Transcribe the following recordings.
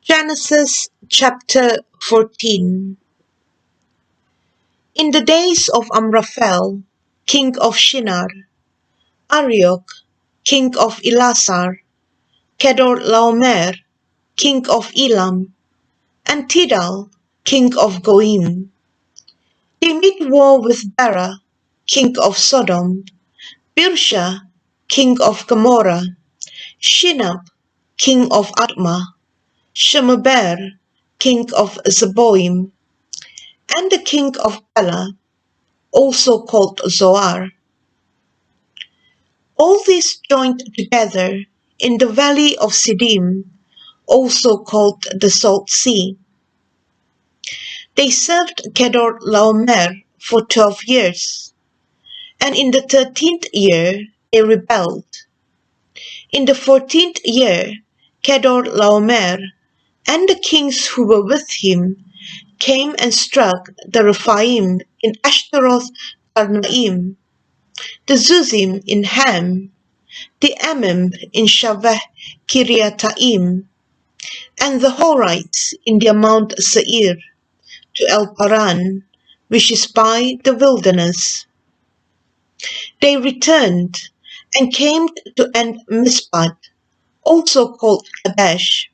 Genesis chapter 14. In the days of Amraphel, king of Shinar, Arioch, king of Elasar, Kedorlaomer, king of Elam, and Tidal, king of Goim, they made war with Bera, king of Sodom, Birsha, king of Gomorrah, Shinab, king of Admah, Shemeber, king of Zeboim, and the king of Bela, also called Zoar. All these joined together in the valley of Siddim, also called the Salt Sea. They served Kedorlaomer for 12 years, and in the 13th year they rebelled. In the 14th year, Kedorlaomer and the kings who were with him came and struck the Rephaim in Ashtaroth Karnaim, the Zuzim in Ham, the Emim in Shaveh Kiriataim, and the Horites in their Mount Seir, to El Paran, which is by the wilderness. They returned and came to En-Mishpat, also called Kadesh,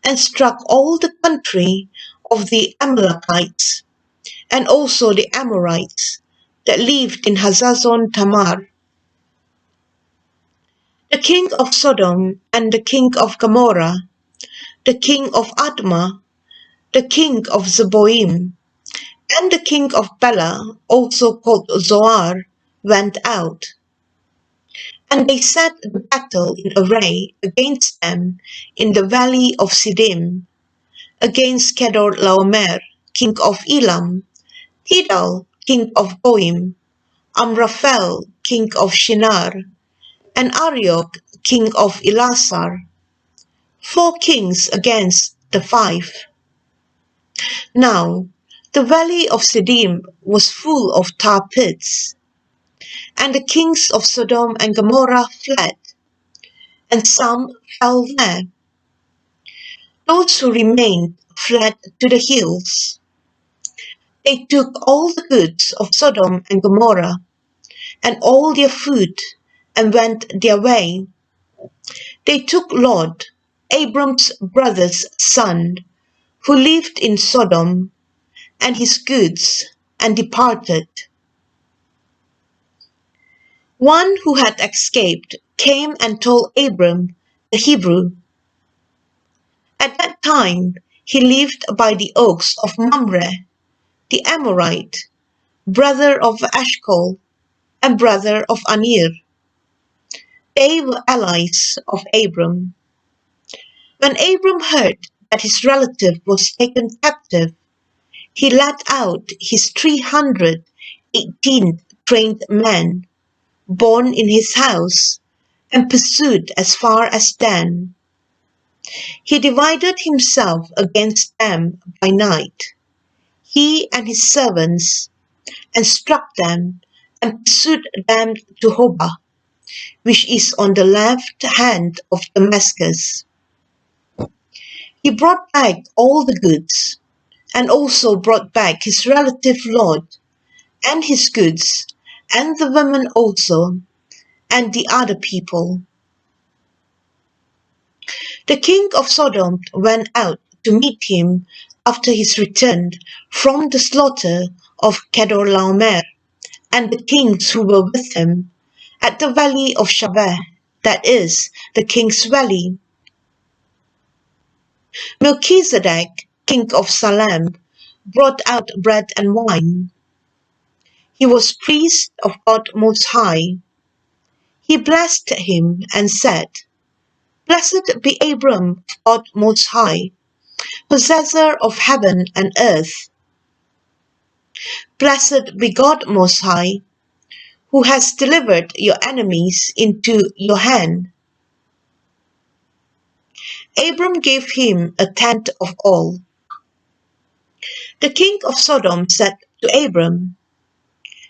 and struck all the country of the Amalekites, and also the Amorites that lived in Hazazon Tamar. The king of Sodom and the king of Gomorrah, the king of Admah, the king of Zeboim, and the king of Bela, also called Zoar, went out. And they set the battle in array against them in the valley of Siddim, against Kedorlaomer, king of Elam, Tidal, king of Goim, Amraphel, king of Shinar, and Arioch, king of Elasar, 4 kings against the 5. Now the valley of Siddim was full of tar pits, and the kings of Sodom and Gomorrah fled, and some fell there. Those who remained fled to the hills. They took all the goods of Sodom and Gomorrah, and all their food, and went their way. They took Lot, Abram's brother's son, who lived in Sodom, and his goods, and departed. One who had escaped came and told Abram the Hebrew. At that time he lived by the oaks of Mamre, the Amorite, brother of Eshcol, and brother of Anir. They were allies of Abram. When Abram heard that his relative was taken captive, he led out his 318 trained men, born in his house, and pursued as far as Dan. He divided himself against them by night, he and his servants, and struck them, and pursued them to Hobah, which is on the left hand of Damascus. He brought back all the goods, and also brought back his relative Lot, and his goods, and the women also, and the other people. The king of Sodom went out to meet him after his return from the slaughter of Kedorlaomer, and the kings who were with him, at the valley of Shaveh, that is, the king's valley. Melchizedek, king of Salem, brought out bread and wine. He was priest of God Most High. He blessed him and said, Blessed be Abram of God Most High, possessor of heaven and earth. Blessed be God Most High, who has delivered your enemies into your hand. Abram gave him a tenth of all. The king of Sodom said to Abram,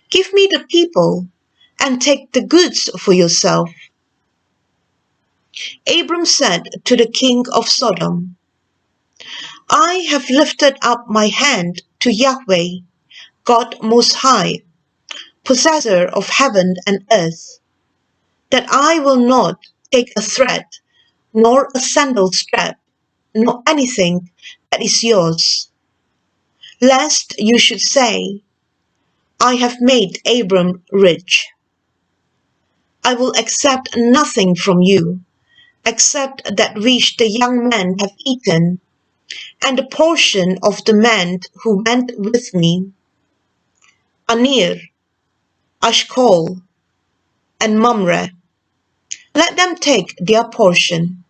Give me the people, and take the goods for yourself. Abram said to the king of Sodom, I have lifted up my hand to Yahweh, God Most High, possessor of heaven and earth, that I will not take a thread, nor a sandal strap, nor anything that is yours, lest you should say, I have made Abram rich. I will accept nothing from you, except that which the young men have eaten, and the portion of the men who went with me, Anir, Ashkol, and Mamre. Let them take their portion.